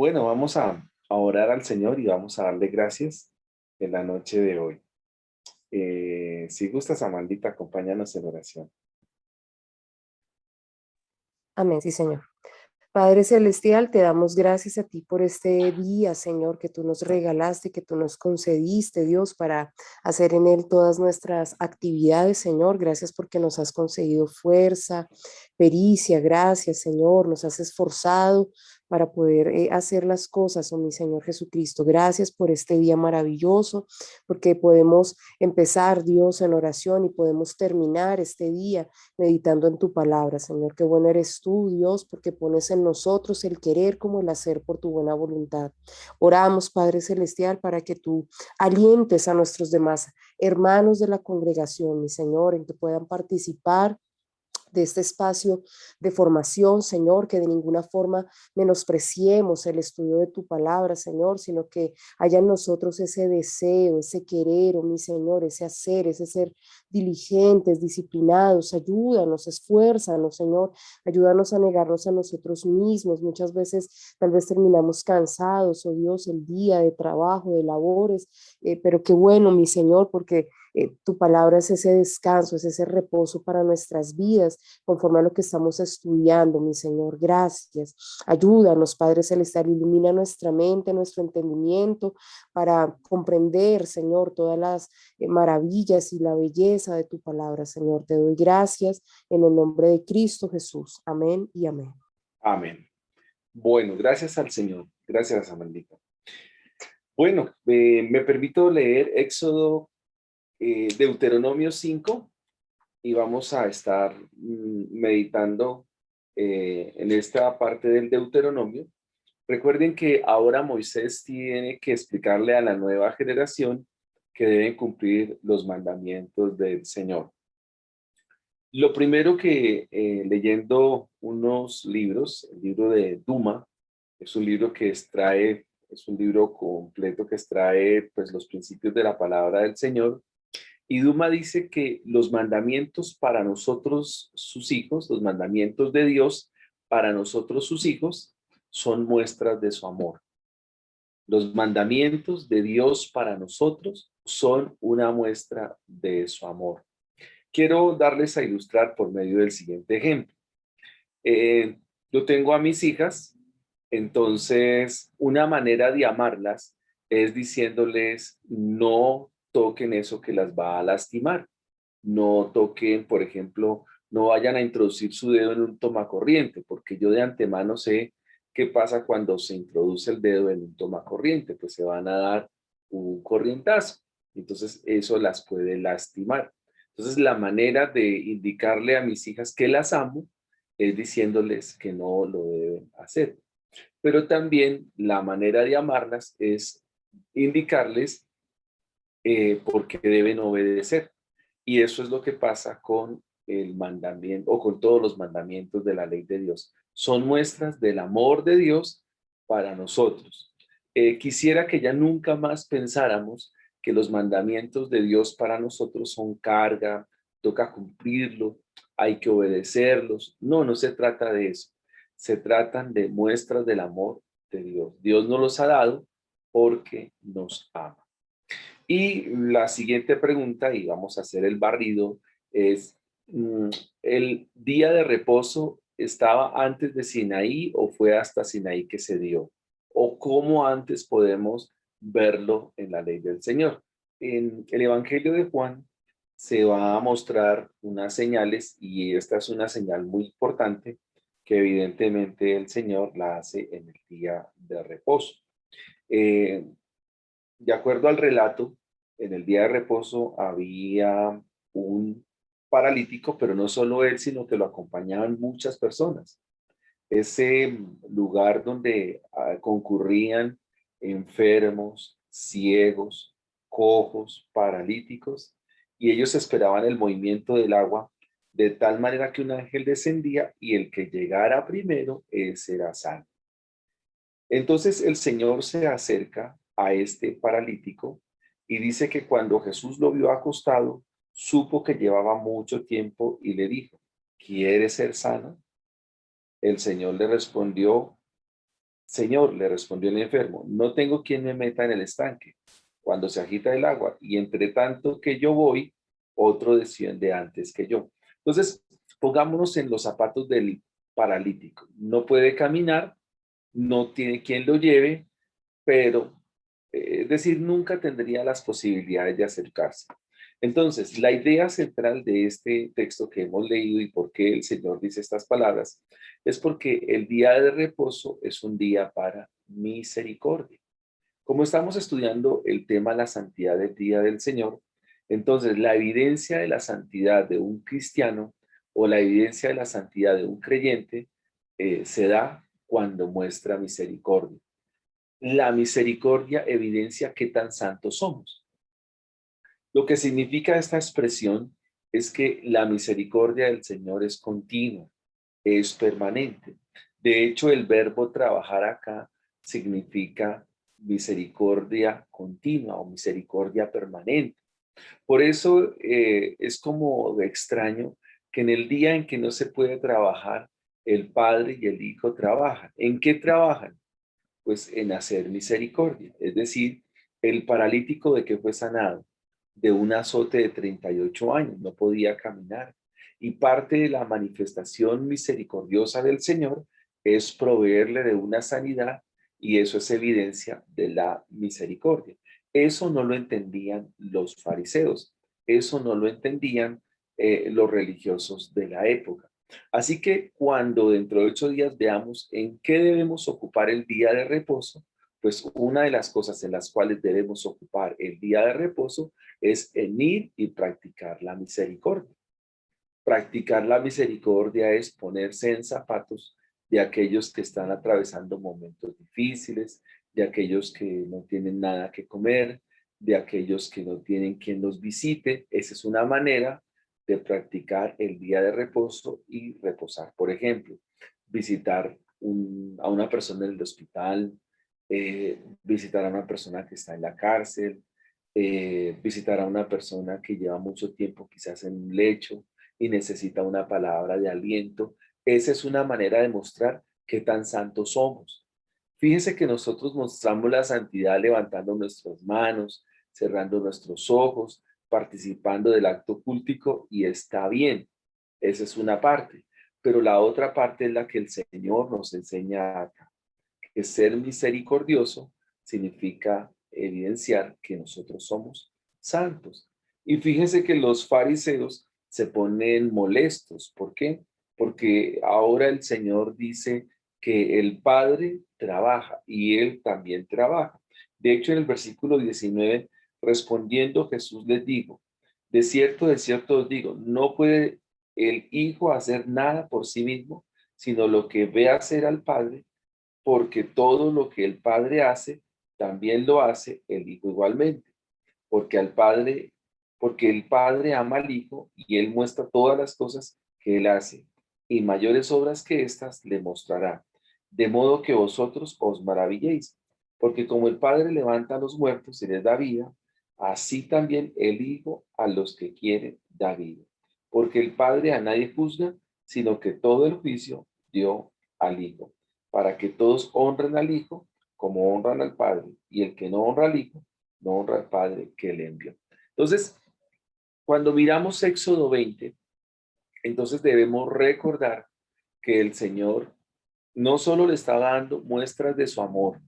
Bueno, vamos a orar al Señor y vamos a darle gracias en la noche de hoy. Si gustas, Amandita, acompáñanos en oración. Amén, sí, Señor. Padre Celestial, te damos gracias a ti por este día, Señor, que tú nos regalaste, que tú nos concediste, Dios, para hacer en él todas nuestras actividades, Señor. Gracias porque nos has concedido fuerza, pericia, gracias, Señor. Nos has esforzado para poder hacer las cosas, oh mi Señor Jesucristo. Gracias por este día maravilloso, porque podemos empezar, Dios, en oración y podemos terminar este día meditando en tu palabra, Señor. Qué bueno eres tú, Dios, porque pones en nosotros el querer como el hacer por tu buena voluntad. Oramos, Padre Celestial, para que tú alientes a nuestros demás hermanos de la congregación, mi Señor, en que puedan participar de este espacio de formación, Señor, que de ninguna forma menospreciemos el estudio de tu palabra, Señor, sino que haya en nosotros ese deseo, ese querer, oh mi Señor, ese hacer, ese ser diligentes, disciplinados. Ayúdanos, esfuérzanos, Señor, ayúdanos a negarnos a nosotros mismos. Muchas veces tal vez terminamos cansados, oh Dios, el día de trabajo, de labores, pero qué bueno, mi Señor, porque tu palabra es ese descanso, es ese reposo para nuestras vidas, conforme a lo que estamos estudiando, mi Señor. Gracias. Ayúdanos, Padre Celestial, ilumina nuestra mente, nuestro entendimiento, para comprender, Señor, todas las maravillas y la belleza de tu palabra, Señor. Te doy gracias en el nombre de Cristo Jesús. Amén y amén. Amén. Bueno, gracias al Señor. Gracias, Amandita. Bueno, me permito leer Éxodo, Deuteronomio 5 y vamos a estar meditando en esta parte del Deuteronomio. Recuerden que ahora Moisés tiene que explicarle a la nueva generación que deben cumplir los mandamientos del Señor. Lo primero que leyendo unos libros, el libro de Duma, es un libro que extrae, es un libro completo que extrae pues los principios de la palabra del Señor. Y Duma dice que los mandamientos para nosotros, sus hijos, los mandamientos de Dios para nosotros, sus hijos, son muestras de su amor. Los mandamientos de Dios para nosotros son una muestra de su amor. Quiero darles a ilustrar por medio del siguiente ejemplo. Yo tengo a mis hijas, entonces una manera de amarlas es diciéndoles no toquen eso que las va a lastimar. No toquen, por ejemplo, no vayan a introducir su dedo en un tomacorriente, porque yo de antemano sé qué pasa cuando se introduce el dedo en un tomacorriente, pues se van a dar un corrientazo. Entonces eso las puede lastimar. Entonces la manera de indicarle a mis hijas que las amo es diciéndoles que no lo deben hacer. Pero también la manera de amarlas es indicarles por qué deben obedecer. Y eso es lo que pasa con el mandamiento o con todos los mandamientos de la ley de Dios. Son muestras del amor de Dios para nosotros. Quisiera que ya nunca más pensáramos que los mandamientos de Dios para nosotros son carga, toca cumplirlo, hay que obedecerlos. No, no se trata de eso. Se tratan de muestras del amor de Dios. Dios nos los ha dado porque nos ama. Y la siguiente pregunta, y vamos a hacer el barrido, es, ¿el día de reposo estaba antes de Sinaí o fue hasta Sinaí que se dio? ¿O cómo antes podemos verlo en la ley del Señor? En el Evangelio de Juan se va a mostrar unas señales y esta es una señal muy importante que evidentemente el Señor la hace en el día de reposo. Eh, de acuerdo al relato, en el día de reposo había un paralítico, pero no solo él, sino que lo acompañaban muchas personas. Ese lugar donde concurrían enfermos, ciegos, cojos, paralíticos, y ellos esperaban el movimiento del agua de tal manera que un ángel descendía y el que llegara primero, ese era sano. Entonces el Señor se acerca a este paralítico y dice que cuando Jesús lo vio acostado, supo que llevaba mucho tiempo y le dijo, ¿quieres ser sano? El Señor le respondió, Señor, le respondió el enfermo, no tengo quien me meta en el estanque cuando se agita el agua, y entre tanto que yo voy, otro desciende antes que yo. Entonces, pongámonos en los zapatos del paralítico. No puede caminar, no tiene quien lo lleve, pero, es decir, nunca tendría las posibilidades de acercarse. Entonces, la idea central de este texto que hemos leído y por qué el Señor dice estas palabras es porque el día de reposo es un día para misericordia. Como estamos estudiando el tema la santidad del día del Señor, entonces la evidencia de la santidad de un cristiano o la evidencia de la santidad de un creyente se da cuando muestra misericordia. La misericordia evidencia qué tan santos somos. Lo que significa esta expresión es que la misericordia del Señor es continua, es permanente. De hecho, el verbo trabajar acá significa misericordia continua o misericordia permanente. Por eso es como de extraño que en el día en que no se puede trabajar, el Padre y el Hijo trabajan. ¿En qué trabajan? Pues en hacer misericordia. Es decir, el paralítico de que fue sanado, de un azote de 38 años, no podía caminar. Y parte de la manifestación misericordiosa del Señor es proveerle de una sanidad y eso es evidencia de la misericordia. Eso no lo entendían los fariseos, eso no lo entendían los religiosos de la época. Así que cuando dentro de 8 días veamos en qué debemos ocupar el día de reposo, pues una de las cosas en las cuales debemos ocupar el día de reposo es en ir y practicar la misericordia. Practicar la misericordia es ponerse en zapatos de aquellos que están atravesando momentos difíciles, de aquellos que no tienen nada que comer, de aquellos que no tienen quien los visite. Esa es una manera de practicar el día de reposo y reposar. Por ejemplo, visitar a una persona en el hospital, visitar a una persona que está en la cárcel, visitar a una persona que lleva mucho tiempo quizás en un lecho y necesita una palabra de aliento. Esa es una manera de mostrar qué tan santos somos. Fíjense que nosotros mostramos la santidad levantando nuestras manos, cerrando nuestros ojos, participando del acto cultico y está bien. Esa es una parte. Pero la otra parte es la que el Señor nos enseña acá, que ser misericordioso significa evidenciar que nosotros somos santos. Y fíjense que los fariseos se ponen molestos. ¿Por qué? Porque ahora el Señor dice que el Padre trabaja y Él también trabaja. De hecho, en el versículo 19, respondiendo Jesús les dijo, de cierto os digo, no puede el Hijo hacer nada por sí mismo, sino lo que ve hacer al Padre, porque todo lo que el Padre hace, también lo hace el Hijo igualmente, porque al Padre, porque el Padre ama al Hijo y Él muestra todas las cosas que Él hace, y mayores obras que éstas le mostrará, de modo que vosotros os maravilléis, porque como el Padre levanta a los muertos y les da vida, así también el Hijo a los que quiere da vida, porque el Padre a nadie juzga, sino que todo el juicio dio al Hijo, para que todos honren al Hijo como honran al Padre, y el que no honra al Hijo, no honra al Padre que le envió. Entonces, cuando miramos Éxodo 20, entonces debemos recordar que el Señor no solo le estaba dando muestras de su amor,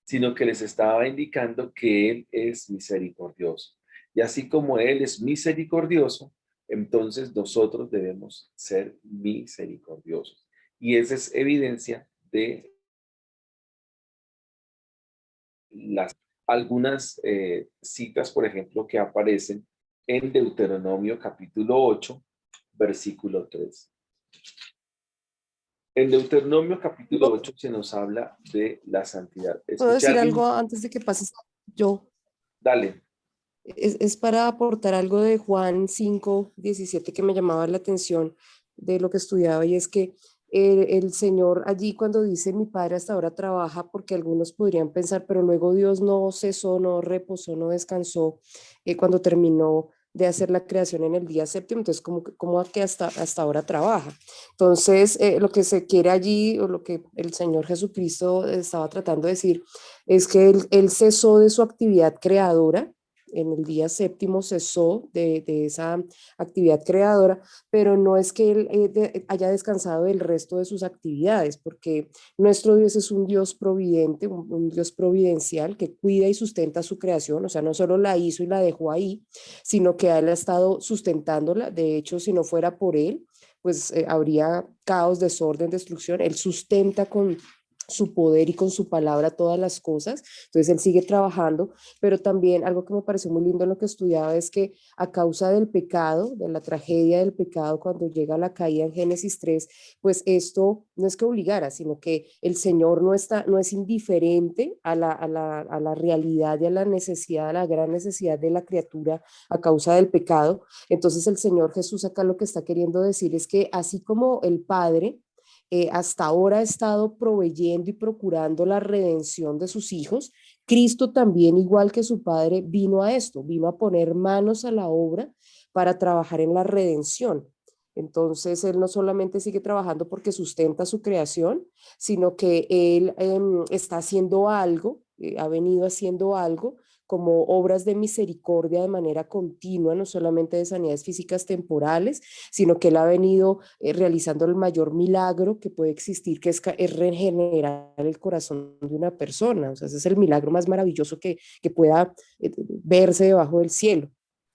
sino que les estaba indicando que Él es misericordioso. Y así como Él es misericordioso, entonces nosotros debemos ser misericordiosos. Y esa es evidencia de las algunas citas, por ejemplo, que aparecen en Deuteronomio capítulo 8, versículo 3. En Deuteronomio capítulo 8 se nos habla de la santidad. ¿Puedo Escuché a decir algo alguien, antes de que pases? Yo, dale. es para aportar algo de Juan 5:17 que me llamaba la atención de lo que estudiaba y es que el Señor allí cuando dice mi Padre hasta ahora trabaja, porque algunos podrían pensar, pero luego Dios no cesó, no reposó, no descansó cuando terminó. de hacer la creación en el día séptimo, entonces como que hasta ahora trabaja. Entonces, lo que se quiere allí, o lo que el Señor Jesucristo estaba tratando de decir, es que él cesó de su actividad creadora, en el día séptimo cesó de esa actividad creadora, pero no es que él haya descansado del resto de sus actividades, porque nuestro Dios es un Dios providente, un Dios providencial que cuida y sustenta su creación, o sea, no solo la hizo y la dejó ahí, sino que él ha estado sustentándola. De hecho, si no fuera por él, pues habría caos, desorden, destrucción. Él sustenta con su poder y con su palabra todas las cosas. Entonces él sigue trabajando, pero también algo que me pareció muy lindo en lo que estudiaba es que a causa del pecado, de la tragedia del pecado, cuando llega la caída en Génesis 3, pues esto no es que obligara, sino que el Señor no es indiferente a la realidad y a la necesidad, a la gran necesidad de la criatura a causa del pecado. Entonces el Señor Jesús acá lo que está queriendo decir es que así como el Padre hasta ahora ha estado proveyendo y procurando la redención de sus hijos, Cristo también, igual que su Padre, vino a esto, vino a poner manos a la obra para trabajar en la redención. Entonces, Él no solamente sigue trabajando porque sustenta su creación, sino que Él está haciendo algo, ha venido haciendo algo como obras de misericordia de manera continua, no solamente de sanidades físicas temporales, sino que Él ha venido realizando el mayor milagro que puede existir, que es regenerar el corazón de una persona. O sea, ese es el milagro más maravilloso que pueda verse debajo del cielo.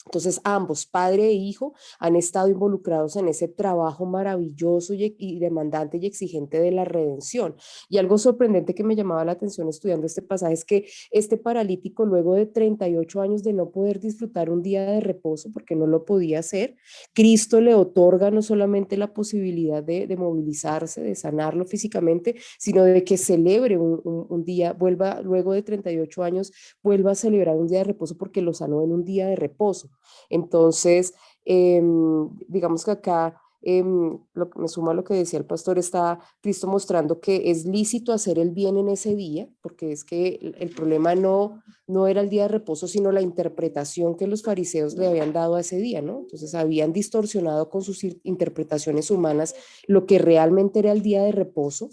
Entonces, ambos, padre e hijo, han estado involucrados en ese trabajo maravilloso y demandante y exigente de la redención. Y algo sorprendente que me llamaba la atención estudiando este pasaje es que este paralítico, luego de 38 años de no poder disfrutar un día de reposo, porque no lo podía hacer, Cristo le otorga no solamente la posibilidad de movilizarse, de sanarlo físicamente, sino de que celebre un día, vuelva luego de 38 años, vuelva a celebrar un día de reposo porque lo sanó en un día de reposo. Entonces, digamos que acá, lo que me suma a lo que decía el pastor, está Cristo mostrando que es lícito hacer el bien en ese día, porque es que el problema no era el día de reposo, sino la interpretación que los fariseos le habían dado a ese día, ¿no? Entonces habían distorsionado con sus interpretaciones humanas lo que realmente era el día de reposo.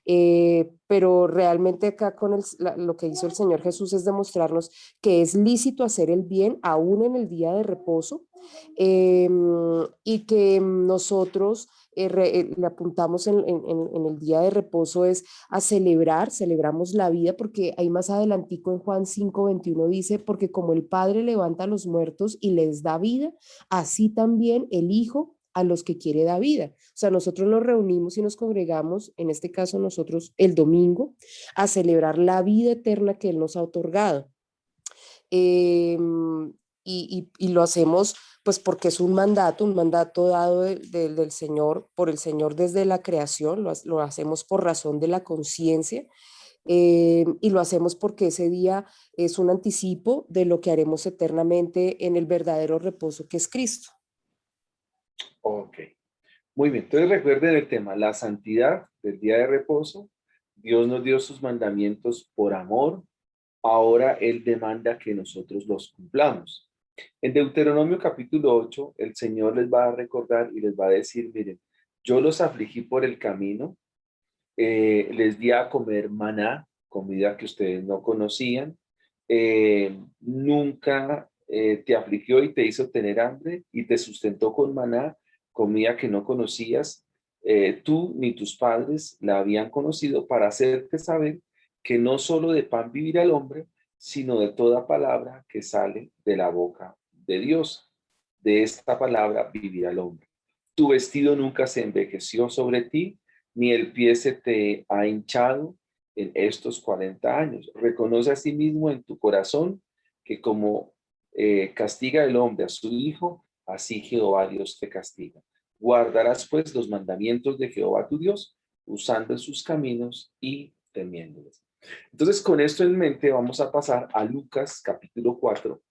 Pero realmente acá con lo que hizo el Señor Jesús es demostrarnos que es lícito hacer el bien aún en el día de reposo, eh, y que nosotros le apuntamos en el día de reposo es a celebramos la vida, porque ahí más adelantico en Juan 5:21 dice, porque como el Padre levanta a los muertos y les da vida, así también el Hijo a los que quiere da vida. O sea, nosotros nos reunimos y nos congregamos, en este caso nosotros el domingo, a celebrar la vida eterna que Él nos ha otorgado. Eh, y lo hacemos pues porque es un mandato dado del Señor, por el Señor desde la creación, lo hacemos por razón de la conciencia, y lo hacemos porque ese día es un anticipo de lo que haremos eternamente en el verdadero reposo que es Cristo. Ok, muy bien. Entonces recuerden el tema, la santidad del día de reposo. Dios nos dio sus mandamientos por amor. Ahora Él demanda que nosotros los cumplamos. En Deuteronomio capítulo 8, el Señor les va a recordar y les va a decir, miren, yo los afligí por el camino, les di a comer maná, comida que ustedes no conocían, nunca te afligió y te hizo tener hambre y te sustentó con maná, comida que no conocías, tú ni tus padres la habían conocido para hacerte saber que no solo de pan vivirá el hombre, sino de toda palabra que sale de la boca de Dios. De esta palabra vivirá el hombre. Tu vestido nunca se envejeció sobre ti, ni el pie se te ha hinchado en estos 40 años. Reconoce a sí mismo en tu corazón que como castiga el hombre a su hijo, así Jehová Dios te castiga. Guardarás pues los mandamientos de Jehová tu Dios, usando sus caminos y temiéndoles. Entonces, con esto en mente, vamos a pasar a Lucas capítulo 4,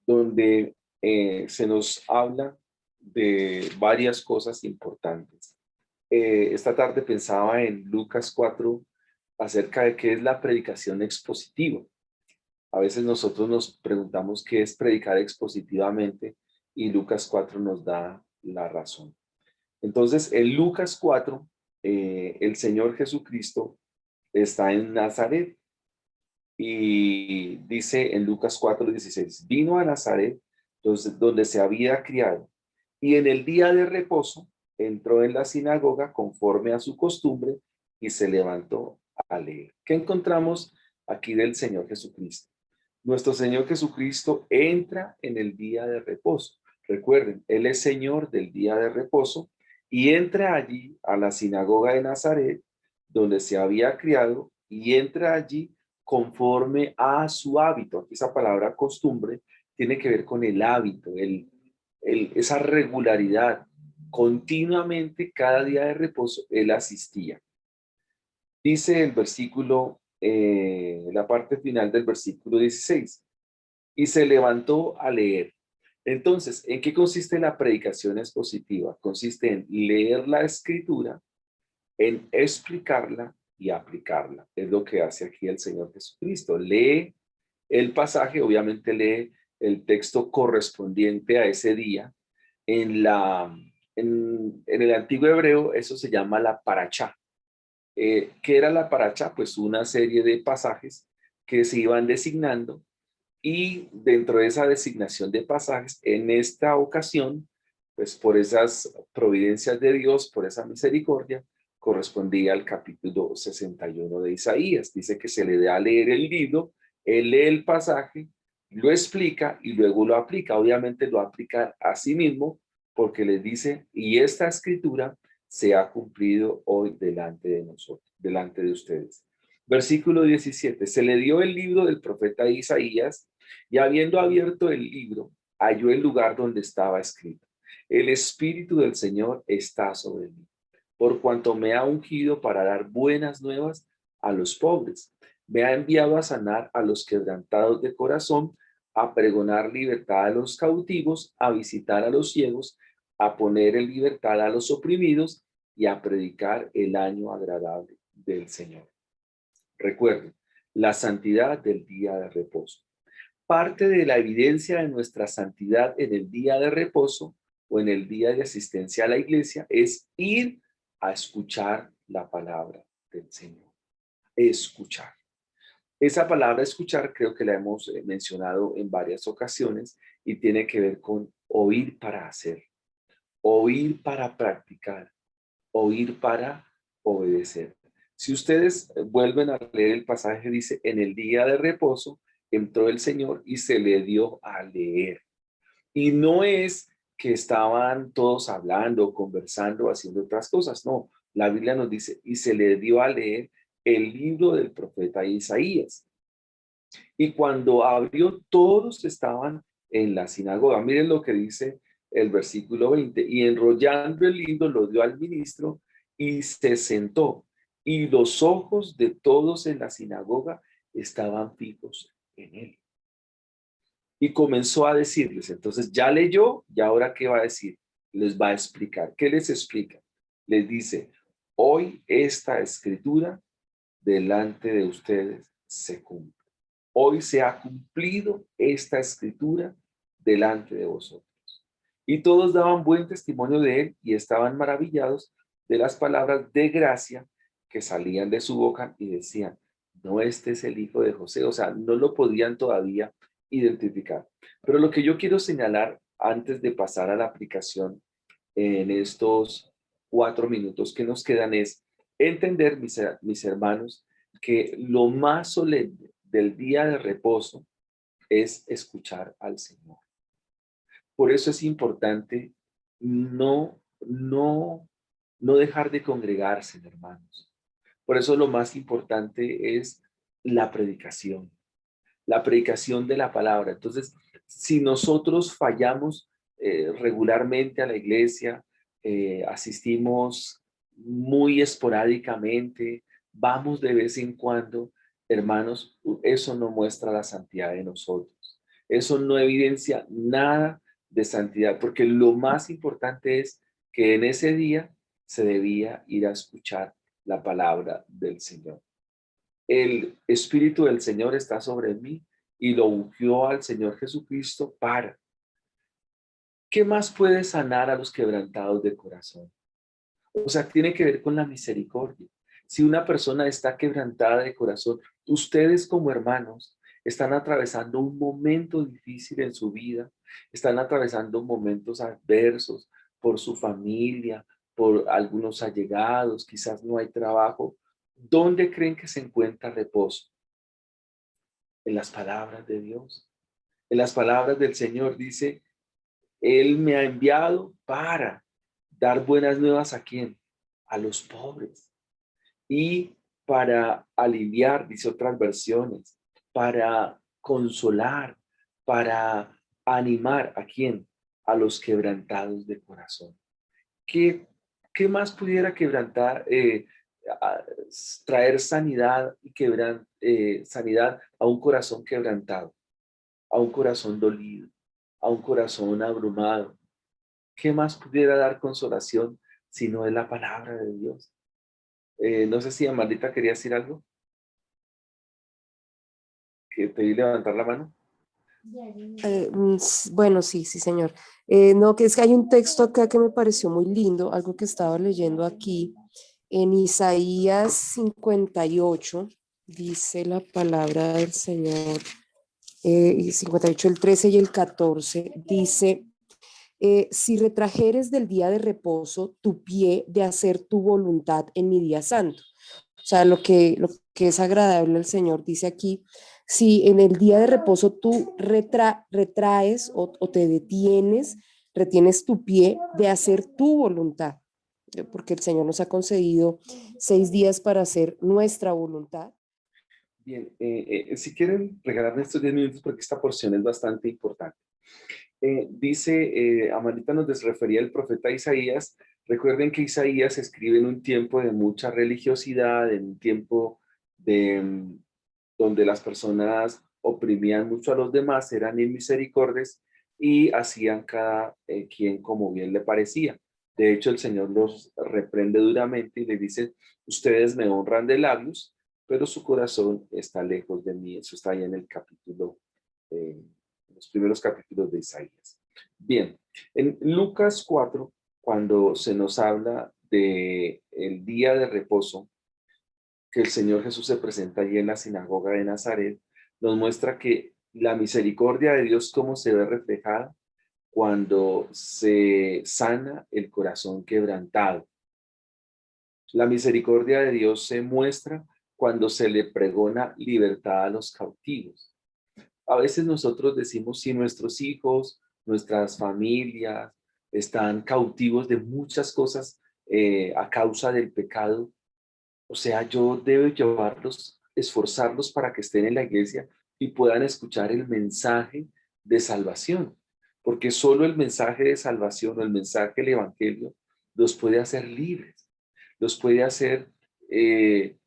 donde se nos habla de varias cosas importantes. Esta tarde pensaba en Lucas 4 acerca de qué es la predicación expositiva. A veces nosotros nos preguntamos qué es predicar expositivamente y Lucas 4 nos da la razón. Entonces, en Lucas 4, el Señor Jesucristo está en Nazaret y dice en Lucas 4:16, vino a Nazaret, donde se había criado, y en el día de reposo entró en la sinagoga conforme a su costumbre y se levantó a leer. ¿Qué encontramos aquí del Señor Jesucristo? Nuestro Señor Jesucristo entra en el día de reposo. Recuerden, Él es Señor del día de reposo y entra allí a la sinagoga de Nazaret, donde se había criado, y entra allí conforme a su hábito. Aquí esa palabra costumbre tiene que ver con el hábito, esa regularidad. Continuamente, cada día de reposo, Él asistía. Dice el versículo, la parte final del versículo 16, y se levantó a leer. Entonces, ¿en qué consiste la predicación expositiva? Consiste en leer la escritura, en explicarla y aplicarla. Es lo que hace aquí el Señor Jesucristo. Lee el pasaje, obviamente lee el texto correspondiente a ese día. En el antiguo hebreo eso se llama la parachá. ¿Qué era la paracha? Pues una serie de pasajes que se iban designando y dentro de esa designación de pasajes, en esta ocasión, pues por esas providencias de Dios, por esa misericordia, correspondía al capítulo 61 de Isaías. Dice que se le da a leer el libro, él lee el pasaje, lo explica y luego lo aplica. Obviamente lo aplica a sí mismo porque les dice, y esta escritura se ha cumplido hoy delante de nosotros, delante de ustedes. Versículo 17, se le dio el libro del profeta Isaías y habiendo abierto el libro, halló el lugar donde estaba escrito. El Espíritu del Señor está sobre mí, por cuanto me ha ungido para dar buenas nuevas a los pobres. Me ha enviado a sanar a los quebrantados de corazón, a pregonar libertad a los cautivos, a visitar a los ciegos, a poner en libertad a los oprimidos y a predicar el año agradable del Señor. Recuerden, la santidad del día de reposo. Parte de la evidencia de nuestra santidad en el día de reposo o en el día de asistencia a la iglesia es ir a escuchar la palabra del Señor. Escuchar. Esa palabra escuchar creo que la hemos mencionado en varias ocasiones y tiene que ver con oír para hacer, oír para practicar, oír para obedecer. Si ustedes vuelven a leer el pasaje, dice, en el día de reposo entró el Señor y se le dio a leer. Y no es que estaban todos hablando, conversando, haciendo otras cosas, no. La Biblia nos dice, y se le dio a leer el libro del profeta Isaías. Y cuando abrió, todos estaban en la sinagoga. Miren lo que dice el versículo 20. Y enrollando el libro, lo dio al ministro y se sentó. Y los ojos de todos en la sinagoga estaban fijos en él. Y comenzó a decirles, entonces ya leyó, y ahora ¿qué va a decir? Les va a explicar. ¿Qué les explica? Les dice, hoy esta escritura delante de ustedes se cumple. Hoy se ha cumplido esta escritura delante de vosotros. Y todos daban buen testimonio de él y estaban maravillados de las palabras de gracia que salían de su boca y decían, no, este es el hijo de José. O sea, no lo podían todavía identificar. Pero lo que yo quiero señalar antes de pasar a la aplicación en estos 4 minutos que nos quedan es entender, mis hermanos, que lo más solemne del día de reposo es escuchar al Señor. Por eso es importante no dejar de congregarse, hermanos. Por eso lo más importante es la predicación de la palabra. Entonces, si nosotros fallamos regularmente a la iglesia, asistimos muy esporádicamente, vamos de vez en cuando, hermanos, eso no muestra la santidad de nosotros. Eso no evidencia nada de santidad, porque lo más importante es que en ese día se debía ir a escuchar la palabra del Señor. El Espíritu del Señor está sobre mí y lo ungió al Señor Jesucristo para. ¿Qué más puede sanar a los quebrantados de corazón? O sea, tiene que ver con la misericordia. Si una persona está quebrantada de corazón, ustedes como hermanos están atravesando un momento difícil en su vida, están atravesando momentos adversos por su familia, por algunos allegados, quizás no hay trabajo. ¿Dónde creen que se encuentra reposo? En las palabras de Dios. En las palabras del Señor dice, Él me ha enviado para dar buenas nuevas ¿a quién? A los pobres. Y para aliviar, dice otras versiones, para consolar, para animar ¿a quién? A los quebrantados de corazón. ¿Qué, qué más pudiera quebrantar, a- traer sanidad y sanidad a un corazón quebrantado, a un corazón dolido, a un corazón abrumado? ¿Qué más pudiera dar consolación si no es la palabra de Dios? No sé si Amandita quería decir algo, que te vi levantar la mano. Bueno, sí, sí, señor. No, que es que hay un texto acá que me pareció muy lindo, algo que estaba leyendo aquí, en Isaías 58, dice la palabra del Señor, y 58, el 13 y el 14, dice, si retrajeres del día de reposo tu pie de hacer tu voluntad en mi día santo. O sea, lo que es agradable al Señor, dice aquí, si en el día de reposo tú retraes o te detienes, retienes tu pie de hacer tu voluntad, porque el Señor nos ha concedido 6 días para hacer nuestra voluntad. Bien, si quieren regalarme estos 10 minutos porque esta porción es bastante importante. Amandita nos refería el profeta Isaías. Recuerden que Isaías escribe en un tiempo de mucha religiosidad, en un tiempo donde las personas oprimían mucho a los demás, eran inmisericordes y hacían cada quien como bien le parecía. De hecho, el Señor los reprende duramente y le dice, ustedes me honran de labios, pero su corazón está lejos de mí. Eso está ahí en el capítulo, los primeros capítulos de Isaías. Bien, en Lucas 4, cuando se nos habla de el día de reposo, que el Señor Jesús se presenta allí en la sinagoga de Nazaret, nos muestra que la misericordia de Dios cómo se ve reflejada cuando se sana el corazón quebrantado. La misericordia de Dios se muestra cuando se le pregona libertad a los cautivos. A veces nosotros decimos si nuestros hijos, nuestras familias están cautivos de muchas cosas a causa del pecado, o sea, yo debo llevarlos, esforzarlos para que estén en la iglesia y puedan escuchar el mensaje de salvación, porque solo el mensaje de salvación o el mensaje del evangelio los puede hacer libres, los puede hacer eh,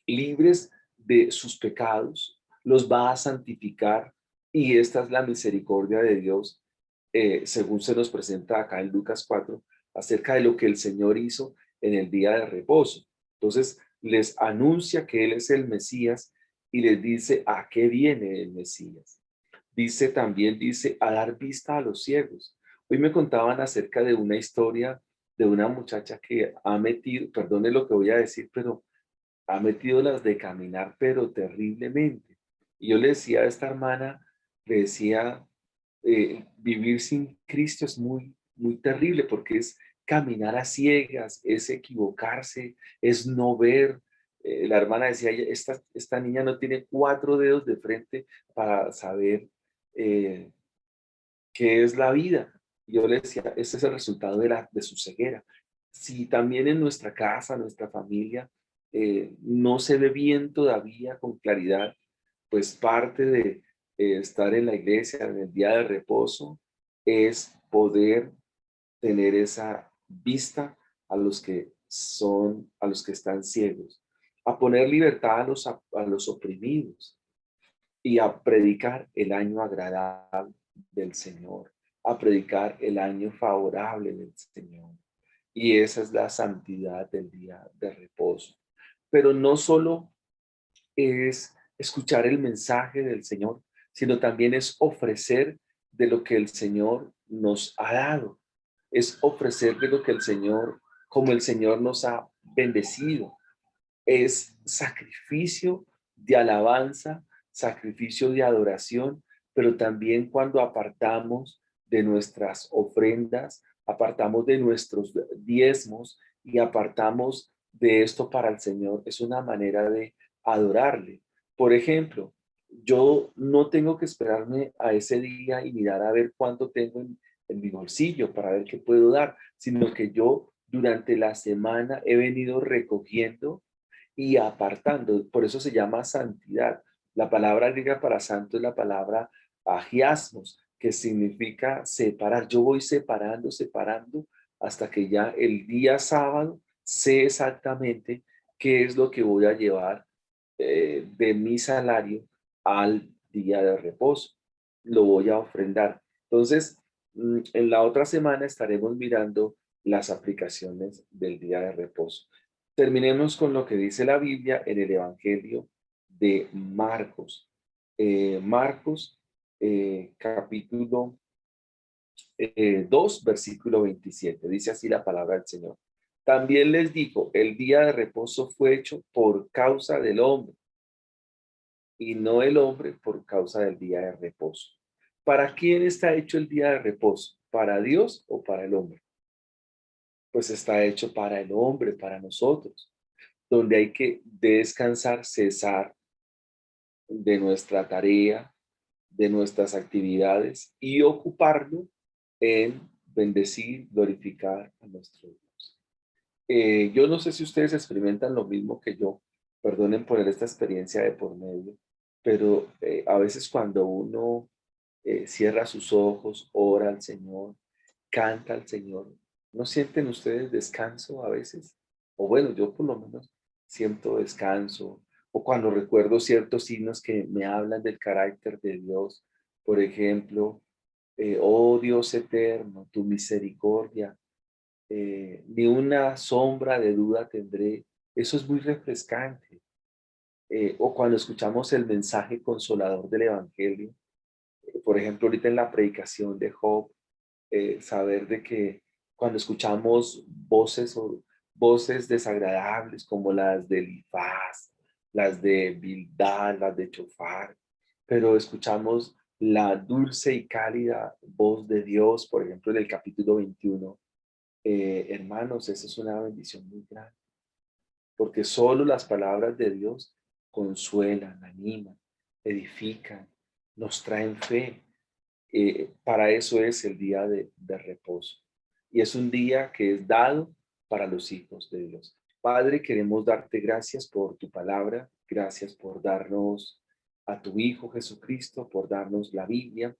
libres de sus pecados, los va a santificar y esta es la misericordia de Dios, según se nos presenta acá en Lucas 4, acerca de lo que el Señor hizo en el día de reposo. Entonces, les anuncia que Él es el Mesías y les dice a qué viene el Mesías. Dice, a dar vista a los ciegos. Hoy me contaban acerca de una historia de una muchacha que ha metido, perdone lo que voy a decir, pero ha metido las de caminar, pero terriblemente. Y yo le decía a esta hermana, le decía, vivir sin Cristo es muy, muy terrible porque es caminar a ciegas, es equivocarse, es no ver. La hermana decía, esta niña no tiene 4 dedos de frente para saber eh, qué es la vida. Y yo le decía, ese es el resultado de su ceguera. Si también en nuestra casa, nuestra familia, no se ve bien todavía con claridad, pues parte de estar en la iglesia en el día de reposo es poder tener esa vista a los que están ciegos, a poner libertad a los oprimidos y a predicar el año agradable del Señor, a predicar el año favorable del Señor. Y esa es la santidad del día de reposo. Pero no solo es escuchar el mensaje del Señor, sino también es ofrecer de lo que el Señor nos ha dado. Es ofrecer de lo que el Señor, como el Señor nos ha bendecido. Es sacrificio de alabanza, sacrificio de adoración, pero también cuando apartamos de nuestras ofrendas, apartamos de nuestros diezmos y apartamos de esto para el Señor, es una manera de adorarle. Por ejemplo, yo no tengo que esperarme a ese día y mirar a ver cuánto tengo en mi bolsillo para ver qué puedo dar, sino que yo durante la semana he venido recogiendo y apartando. Por eso se llama santidad. La palabra griega para santo es la palabra agiasmos, que significa separar. Yo voy separando, separando, hasta que ya el día sábado sé exactamente qué es lo que voy a llevar de mi salario al día de reposo. Lo voy a ofrendar. Entonces, en la otra semana estaremos mirando las aplicaciones del día de reposo. Terminemos con lo que dice la Biblia en el Evangelio de Marcos. Marcos, capítulo 2, versículo 27. Dice así la palabra del Señor. También les dijo, el día de reposo fue hecho por causa del hombre y no el hombre por causa del día de reposo. ¿Para quién está hecho el día de reposo? ¿Para Dios o para el hombre? Pues está hecho para el hombre, para nosotros, donde hay que descansar, cesar de nuestra tarea, de nuestras actividades y ocuparlo en bendecir, glorificar a nuestro Dios. Yo no sé si ustedes experimentan lo mismo que yo, perdonen por esta experiencia de por medio, pero a veces cuando uno cierra sus ojos, ora al Señor, canta al Señor, ¿no sienten ustedes descanso a veces? O bueno, yo por lo menos siento descanso, o cuando recuerdo ciertos signos que me hablan del carácter de Dios, por ejemplo, oh Dios eterno, tu misericordia, ni una sombra de duda tendré. Eso es muy refrescante. O cuando escuchamos el mensaje consolador del Evangelio, por ejemplo, ahorita en la predicación de Job, saber de que cuando escuchamos voces o voces desagradables como las de Elifaz, las de Bildad, las de Chofar, pero escuchamos la dulce y cálida voz de Dios, por ejemplo, en el capítulo 21, hermanos, esa es una bendición muy grande, porque solo las palabras de Dios consuelan, animan, edifican, nos traen fe. Para eso es el día de reposo. Y es un día que es dado para los hijos de Dios. Padre, queremos darte gracias por tu palabra, gracias por darnos a tu Hijo Jesucristo, por darnos la Biblia,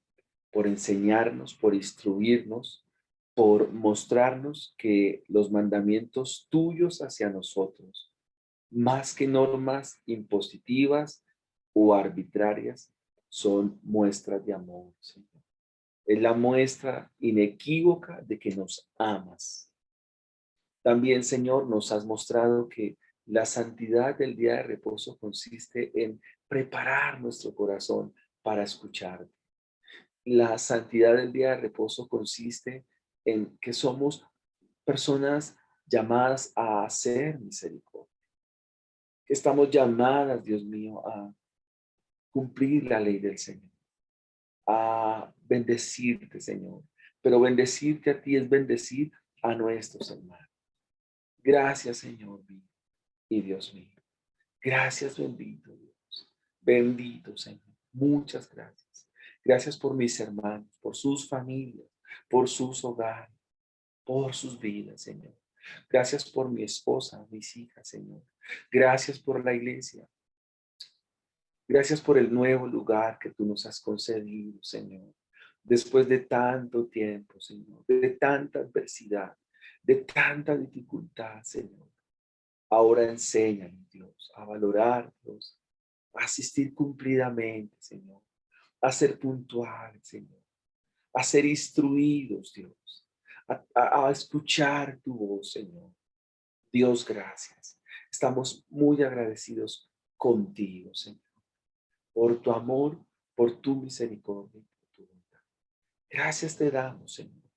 por enseñarnos, por instruirnos, por mostrarnos que los mandamientos tuyos hacia nosotros, más que normas impositivas o arbitrarias, son muestras de amor, Señor. Es la muestra inequívoca de que nos amas. También, Señor, nos has mostrado que la santidad del día de reposo consiste en preparar nuestro corazón para escucharte. La santidad del día de reposo consiste en que somos personas llamadas a hacer misericordia, que estamos llamadas, Dios mío, a cumplir la ley del Señor, a bendecirte, Señor. Pero bendecirte a ti es bendecir a nuestros hermanos. Gracias, Señor mío y Dios mío. Gracias, bendito Dios. Bendito, Señor. Muchas gracias. Gracias por mis hermanos, por sus familias, por sus hogares, por sus vidas, Señor. Gracias por mi esposa, mis hijas, Señor. Gracias por la iglesia. Gracias por el nuevo lugar que tú nos has concedido, Señor. Después de tanto tiempo, Señor, de tanta adversidad, de tanta dificultad, Señor. Ahora enséñanos, Dios, a valorar, Dios, a asistir cumplidamente, Señor, a ser puntuales, Señor, a ser instruidos, Dios, a escuchar tu voz, Señor. Dios, gracias. Estamos muy agradecidos contigo, Señor. por tu amor, por tu misericordia y por tu bondad. Gracias te damos, Señor,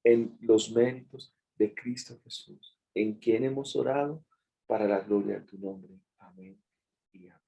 en los méritos de Cristo Jesús, en quien hemos orado para la gloria de tu nombre. Amén y amén.